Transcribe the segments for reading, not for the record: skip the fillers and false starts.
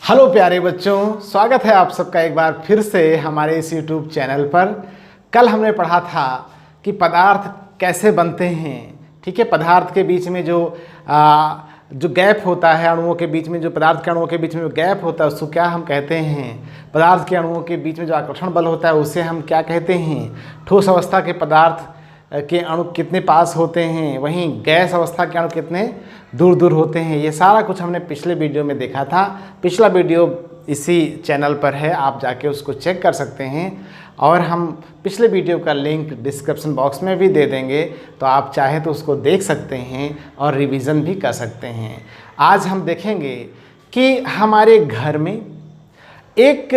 Hello प्यारे बच्चों, स्वागत है आप सबका एक बार फिर से हमारे इस YouTube चैनल पर। कल हमने पढ़ा था कि पदार्थ कैसे बनते हैं। ठीक है, पदार्थ के बीच में जो गैप होता है, अणुओं के बीच में जो पदार्थ के अणुओं के बीच में जो गैप होता है उसको क्या हम कहते हैं। पदार्थ के अणुओं के बीच में जो आकर्षण बल होता है उसे हम क्या कहते हैं। ठोस अवस्था के पदार्थ के अणु कितने पास होते हैं, वहीं गैस अवस्था के अणु कितने दूर दूर होते हैं। ये सारा कुछ हमने पिछले वीडियो में देखा था। पिछला वीडियो इसी चैनल पर है, आप जाके उसको चेक कर सकते हैं और हम पिछले वीडियो का लिंक डिस्क्रिप्शन बॉक्स में भी दे देंगे, तो आप चाहे तो उसको देख सकते हैं और रिवीजन भी कर सकते हैं। आज हम देखेंगे कि हमारे घर में एक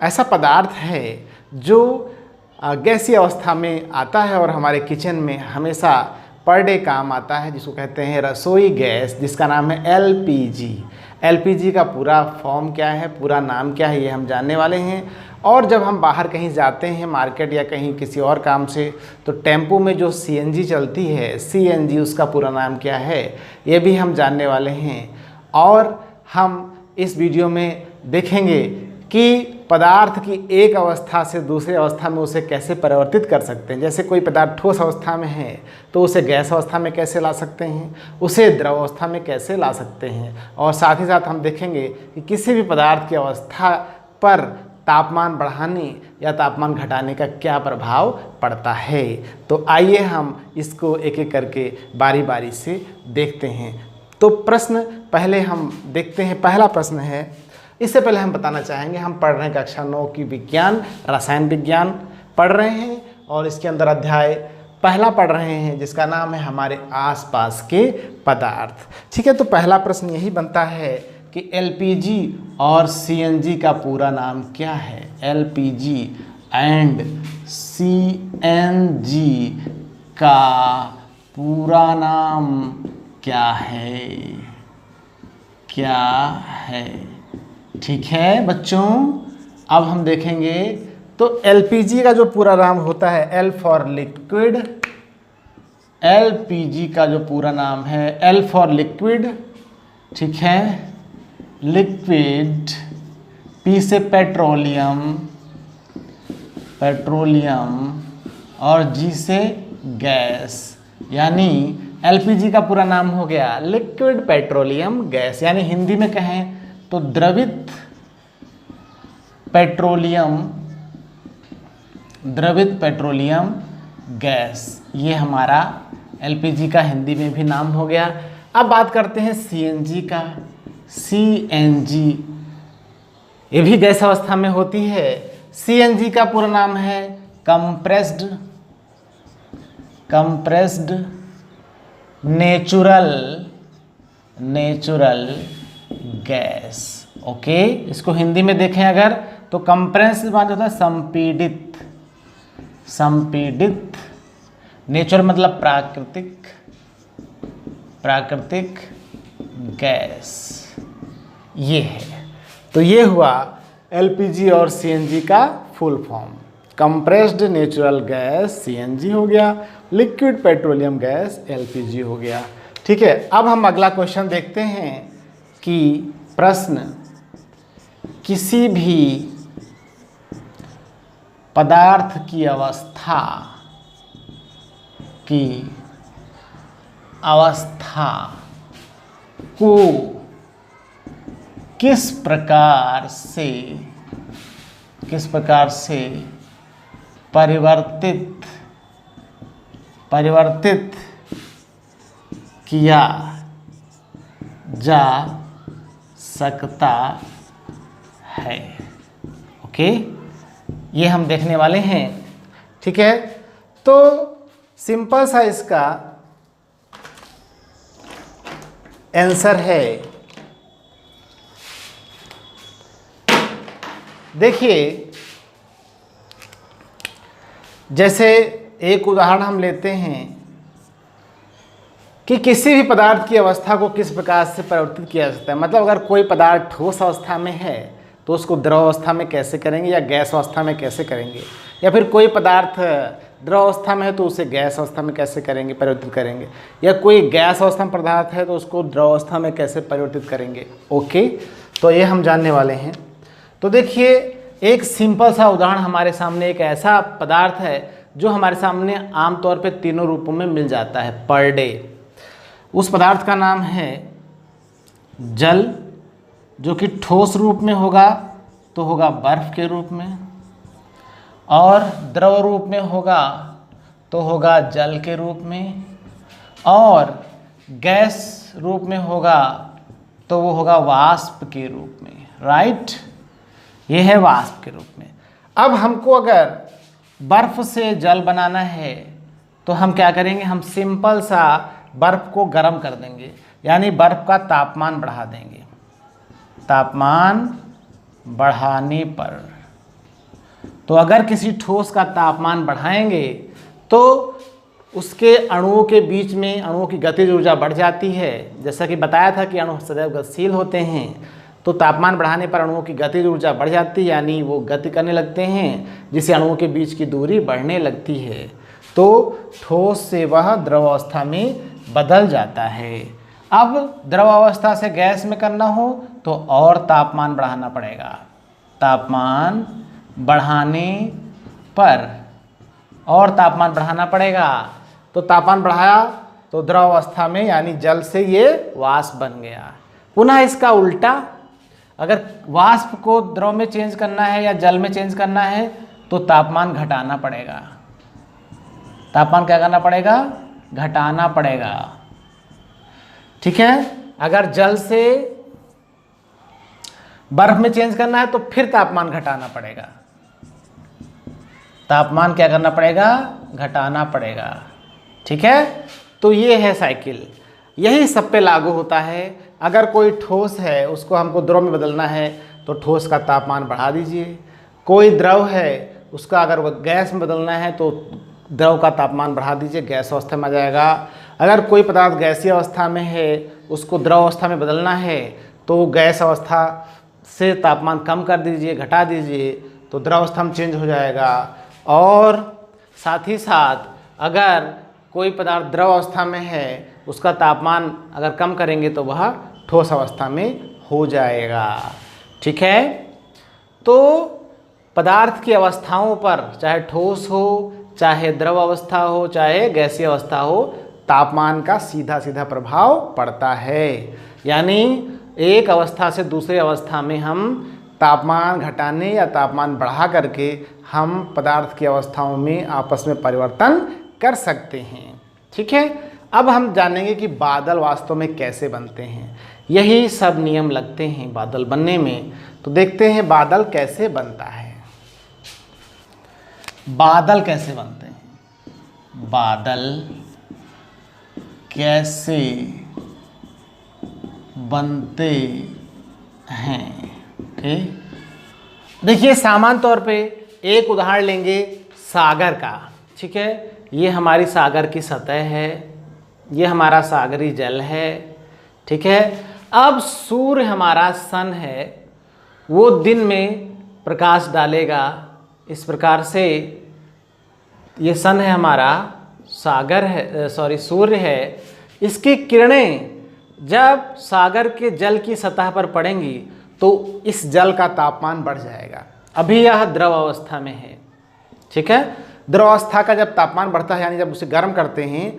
ऐसा पदार्थ है जो गैसीय अवस्था में आता है और हमारे किचन में हमेशा पर डे काम आता है, जिसको कहते हैं रसोई गैस, जिसका नाम है एलपीजी। एलपीजी का पूरा फॉर्म क्या है, पूरा नाम क्या है, ये हम जानने वाले हैं। और जब हम बाहर कहीं जाते हैं मार्केट या कहीं किसी और काम से, तो टेम्पो में जो सीएनजी चलती है, सीएनजी, उसका पूरा नाम क्या है, ये भी हम जानने वाले हैं। और हम इस वीडियो में देखेंगे कि पदार्थ की एक अवस्था से दूसरी अवस्था में उसे कैसे परिवर्तित कर सकते हैं। जैसे कोई पदार्थ ठोस अवस्था में है तो उसे गैस अवस्था में कैसे ला सकते हैं, उसे द्रव अवस्था में कैसे ला सकते हैं। और साथ ही साथ हम देखेंगे कि किसी भी पदार्थ की अवस्था पर तापमान बढ़ाने या तापमान घटाने का क्या प्रभाव पड़ता है। तो आइए हम इसको एक एक करके बारी बारी से देखते हैं। तो प्रश्न पहले हम देखते हैं। पहला प्रश्न है, इससे पहले हम बताना चाहेंगे, हम पढ़ रहे हैं कक्षा 9 की विज्ञान रसायन विज्ञान पढ़ रहे हैं और इसके अंदर अध्याय पहला पढ़ रहे हैं जिसका नाम है हमारे आसपास के पदार्थ। ठीक है, तो पहला प्रश्न यही बनता है कि एलपीजी और सीएनजी का पूरा नाम क्या है। एलपीजी एंड सीएनजी का पूरा नाम क्या है, क्या है। ठीक है बच्चों, अब हम देखेंगे तो एलपीजी का जो पूरा नाम होता है, एल फॉर लिक्विड। एलपीजी का जो पूरा नाम है, एल फॉर लिक्विड। ठीक है, लिक्विड, पी से पेट्रोलियम, पेट्रोलियम और जी से गैस, यानी एलपीजी का पूरा नाम हो गया लिक्विड पेट्रोलियम गैस। यानी हिंदी में कहें तो द्रवित पेट्रोलियम गैस, ये हमारा एलपीजी का हिंदी में भी नाम हो गया। अब बात करते हैं सीएनजी का। सीएनजी ये भी गैस अवस्था में होती है। सीएनजी का पूरा नाम है कंप्रेस्ड नेचुरल गैस। ओके, इसको हिंदी में देखें अगर तो कंप्रेस मान होता है संपीडित, नेचुरल मतलब प्राकृतिक गैस, ये है। तो ये हुआ एलपीजी और सीएनजी का full form. Compressed natural gas CNG हो गया, लिक्विड पेट्रोलियम गैस एलपीजी हो गया। ठीक है, अब हम अगला क्वेश्चन देखते हैं कि प्रश्न, किसी भी पदार्थ की अवस्था को किस प्रकार से परिवर्तित किया जा सकता है। ओके, ये हम देखने वाले हैं। ठीक है, तो सिंपल सा इसका आंसर है, देखिए जैसे एक उदाहरण हम लेते हैं कि किसी भी पदार्थ की अवस्था को किस प्रकार से परिवर्तित किया जा सकता है। मतलब अगर कोई पदार्थ ठोस अवस्था में है तो उसको द्रव अवस्था में कैसे करेंगे या गैस अवस्था में कैसे करेंगे, या फिर कोई पदार्थ द्रव अवस्था में है तो उसे गैस अवस्था में कैसे करेंगे, परिवर्तित करेंगे, या कोई गैस अवस्था में पदार्थ है तो उसको द्रव अवस्था में कैसे परिवर्तित करेंगे। ओके, तो ये हम जानने वाले हैं। तो देखिए, एक सिंपल सा उदाहरण हमारे सामने, एक ऐसा पदार्थ है जो हमारे सामने आमतौर पे तीनों रूपों में मिल जाता है पर डे। उस पदार्थ का नाम है जल, जो कि ठोस रूप में होगा तो होगा बर्फ के रूप में, और द्रव रूप में होगा तो होगा जल के रूप में, और गैस रूप में होगा तो वो होगा वाष्प के रूप में। राइट, ये है वाष्प के रूप में। अब हमको अगर बर्फ से जल बनाना है तो हम क्या करेंगे, हम सिंपल सा बर्फ को गर्म कर देंगे, यानी बर्फ का तापमान बढ़ा देंगे। तापमान बढ़ाने पर, तो अगर किसी ठोस का तापमान बढ़ाएंगे तो उसके अणुओं के बीच में अणुओं की गतिज ऊर्जा बढ़ जाती है। जैसा कि बताया था कि अणु सदैव गतिशील होते हैं, तो तापमान बढ़ाने पर अणुओं की गतिज ऊर्जा बढ़ जाती है, यानी वो गति करने लगते हैं, जिससे अणुओं के बीच की दूरी बढ़ने लगती है। तो ठोस से वह द्रव अवस्था में बदल जाता है। अब द्रव अवस्था से गैस में करना हो तो और तापमान बढ़ाना पड़ेगा। तापमान बढ़ाने पर और तापमान बढ़ाना पड़ेगा, तो तापमान बढ़ाया तो द्रव अवस्था में यानी जल से ये वाष्प बन गया। पुनः इसका उल्टा, अगर वाष्प को द्रव में चेंज करना है या जल में चेंज करना है तो तापमान घटाना पड़ेगा। तापमान क्या करना पड़ेगा, घटाना पड़ेगा। ठीक है, अगर जल से बर्फ में चेंज करना है तो फिर तापमान घटाना पड़ेगा। तापमान क्या करना पड़ेगा, घटाना पड़ेगा। ठीक है, तो ये है साइकिल, यही सब पे लागू होता है। अगर कोई ठोस है उसको हमको द्रव में बदलना है तो ठोस का तापमान बढ़ा दीजिए। कोई द्रव है उसका अगर वो गैस में बदलना है तो द्रव का तापमान बढ़ा दीजिए, गैस अवस्था में आ जाएगा। अगर कोई पदार्थ गैसीय अवस्था में है उसको द्रव अवस्था में बदलना है तो गैस अवस्था से तापमान कम कर दीजिए, घटा दीजिए, तो द्रव अवस्था में चेंज हो जाएगा। और साथ ही साथ अगर कोई पदार्थ द्रव अवस्था में है उसका तापमान अगर कम करेंगे तो वह ठोस अवस्था में हो जाएगा। ठीक है, तो पदार्थ की अवस्थाओं पर, चाहे ठोस हो, चाहे द्रव अवस्था हो, चाहे गैसीय अवस्था हो, तापमान का सीधा सीधा प्रभाव पड़ता है। यानी एक अवस्था से दूसरी अवस्था में हम तापमान घटाने या तापमान बढ़ा करके हम पदार्थ की अवस्थाओं में आपस में परिवर्तन कर सकते हैं। ठीक है, अब हम जानेंगे कि बादल वास्तव में कैसे बनते हैं। यही सब नियम लगते हैं बादल बनने में। तो देखते हैं बादल कैसे बनता है। बादल कैसे बनते हैं, बादल कैसे बनते हैं। ठीक, देखिए सामान्य तौर पे एक उदाहरण लेंगे सागर का। ठीक है, ये हमारी सागर की सतह है, ये हमारा सागरी जल है। ठीक है, अब सूर्य हमारा सन है, वो दिन में प्रकाश डालेगा। इस प्रकार से ये सन है हमारा, सागर है, सूर्य है। इसकी किरणें जब सागर के जल की सतह पर पड़ेंगी तो इस जल का तापमान बढ़ जाएगा। अभी यह द्रव अवस्था में है। ठीक है, द्रव अवस्था का जब तापमान बढ़ता है यानी जब उसे गर्म करते हैं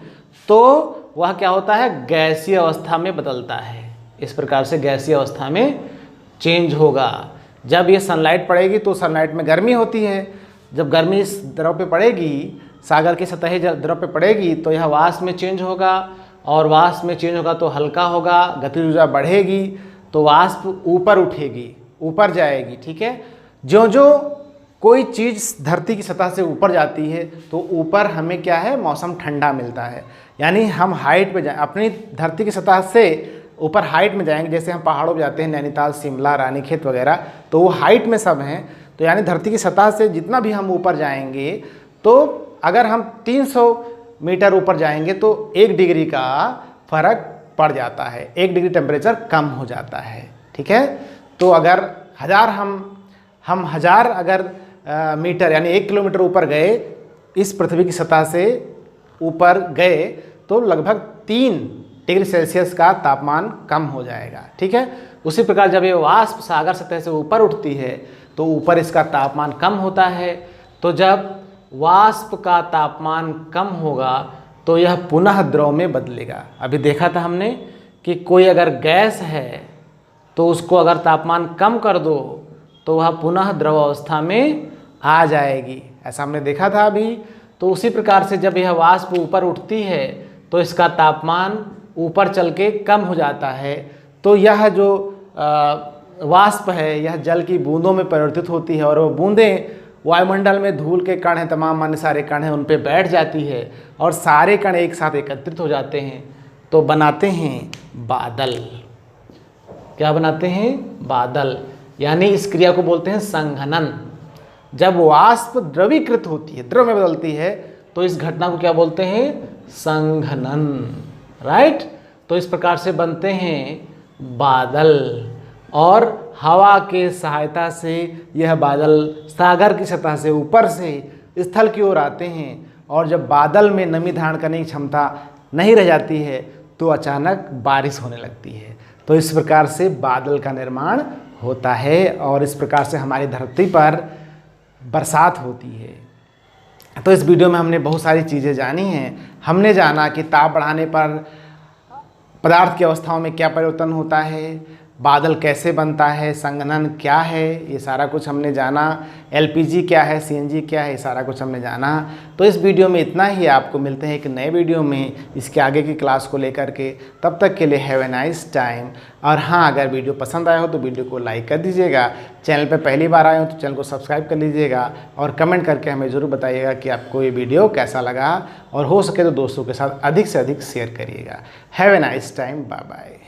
तो वह क्या होता है, गैसीय अवस्था में बदलता है। इस प्रकार से गैसीय अवस्था में चेंज होगा। जब ये सनलाइट पड़ेगी तो सनलाइट में गर्मी होती है। जब गर्मी इस द्रव पे पड़ेगी, सागर की सतही द्रव पे पड़ेगी, तो यह वाष्प में चेंज होगा, और वाष्प में चेंज होगा तो हल्का होगा, गतिज ऊर्जा बढ़ेगी, तो वाष्प ऊपर उठेगी, ऊपर जाएगी। ठीक है, जो जो कोई चीज़ धरती की सतह से ऊपर जाती है तो ऊपर हमें क्या है, मौसम ठंडा मिलता है। यानी हम हाइट पे जाए, अपनी धरती की सतह से ऊपर हाइट में जाएंगे। जैसे हम पहाड़ों पे जाते हैं, नैनीताल, शिमला, रानीखेत वगैरह, तो वो हाइट में सब हैं। तो यानी धरती की सतह से जितना भी हम ऊपर जाएंगे, तो अगर हम 300 मीटर ऊपर जाएंगे तो 1 डिग्री का फर्क पड़ जाता है, 1 डिग्री टेम्परेचर कम हो जाता है। ठीक है, तो अगर हम हज़ार अगर मीटर यानी 1 किलोमीटर ऊपर गए, इस पृथ्वी की सतह से ऊपर गए, तो लगभग 3 डिग्री सेल्सियस का तापमान कम हो जाएगा। ठीक है, उसी प्रकार जब ये वाष्प सागर सतह से ऊपर उठती है तो ऊपर इसका तापमान कम होता है। तो जब वाष्प का तापमान कम होगा तो यह पुनः द्रव में बदलेगा। अभी देखा था हमने कि कोई अगर गैस है तो उसको अगर तापमान कम कर दो तो वह पुनः द्रव अवस्था में आ जाएगी, ऐसा हमने देखा था अभी। तो उसी प्रकार से जब यह वाष्प ऊपर उठती है तो इसका तापमान ऊपर चल के कम हो जाता है। तो यह जो वाष्प है यह जल की बूंदों में परिवर्तित होती है और वो बूंदें वायुमंडल में धूल के कण हैं, तमाम अन्य सारे कण हैं, उन पे बैठ जाती है और सारे कण एक साथ एकत्रित हो जाते हैं तो बनाते हैं बादल। क्या बनाते हैं? बादल। यानी इस क्रिया को बोलते हैं संघनन। जब वाष्प द्रवीकृत होती है, द्रव में बदलती है, तो इस घटना को क्या बोलते हैं? संघनन। राइट। तो इस प्रकार से बनते हैं बादल और हवा के सहायता से यह बादल सागर की सतह से ऊपर से स्थल की ओर आते हैं और जब बादल में नमी धारण करने की क्षमता नहीं रह जाती है तो अचानक बारिश होने लगती है। तो इस प्रकार से बादल का निर्माण होता है और इस प्रकार से हमारी धरती पर बरसात होती है। तो इस वीडियो में हमने बहुत सारी चीज़ें जानी हैं। हमने जाना कि ताप बढ़ाने पर पदार्थ की अवस्थाओं में क्या परिवर्तन होता है, बादल कैसे बनता है, संघनन क्या है, ये सारा कुछ हमने जाना। एलपीजी क्या है, सीएनजी क्या है, ये सारा कुछ हमने जाना। तो इस वीडियो में इतना ही। आपको मिलते हैं एक नए वीडियो में इसके आगे की क्लास को लेकर के। तब तक के लिए हैव ए नाइस टाइम। और हाँ, अगर वीडियो पसंद आया हो तो वीडियो को लाइक कर दीजिएगा। चैनल पर पहली बार आए हो तो चैनल को सब्सक्राइब कर लीजिएगा और कमेंट करके हमें ज़रूर बताइएगा कि आपको ये वीडियो कैसा लगा और हो सके तो दोस्तों के साथ अधिक से अधिक शेयर करिएगा। Have a nice time. Bye bye.